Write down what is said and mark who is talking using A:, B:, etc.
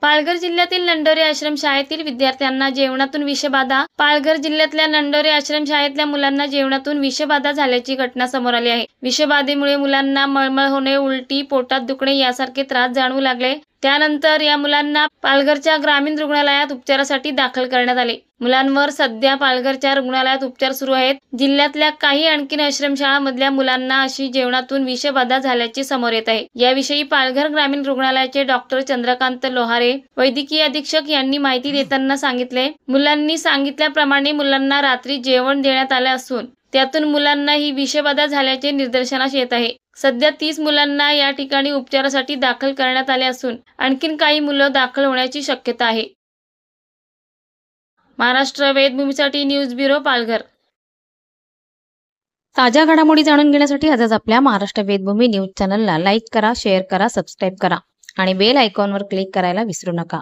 A: पालघर जिल्ह्यातील नंडोरे आश्रमशाळेतील विद्यार्थ्यांना जेवणातून विषबाधा. पालघर जिल्ह्यातल्या नंडोरे आश्रमशाळेतल्या मुलांना जेवणातून विषबाधा झाल्याची घटना समोर आली आहे. विषबाधेमुळे मुलांना मळमळ होणे, उलटी, पोटात दुखणे यासारखे त्रास जाणवू लागले. त्यानंतर या मुलांना पालघरच्या ग्रामीण रुग्णालयात उपचारासाठी दाखल करण्यात आले. मुलांवर सध्या पालघरच्या रुग्णालयात उपचार सुरू आहेत. जिल्ह्यातल्या काही आणखी आश्रमशाळांमधल्या मुलांना अशी जेवणातून विषबाधा झाल्याचे समोर येत आहे. याविषयी पालघर ग्रामीण रुग्णालयाचे डॉक्टर चंद्रकांत लोहारे, वैद्यकीय अधीक्षक यांनी माहिती देताना सांगितले, मुलांनी सांगितल्याप्रमाणे मुलांना रात्री जेवण देण्यात आले असून त्यातून मुलांना ही विषबाधा झाल्याचे निदर्शनास येत आहे. सध्या 30 मुलांना या ठिकाणी उपचारासाठी दाखल करण्यात आले असून आणखीन काही मुलं दाखल होण्याची शक्यता आहे. महाराष्ट्र वेदभूमीसाठी न्यूज ब्युरो, पालघर.
B: ताज्या घडामोडी जाणून घेण्यासाठी आजच आपल्या महाराष्ट्र वेदभूमी न्यूज चॅनलला लाईक करा, शेअर करा, सबस्क्राईब करा आणि बेल आयकॉनवर क्लिक करायला विसरू नका.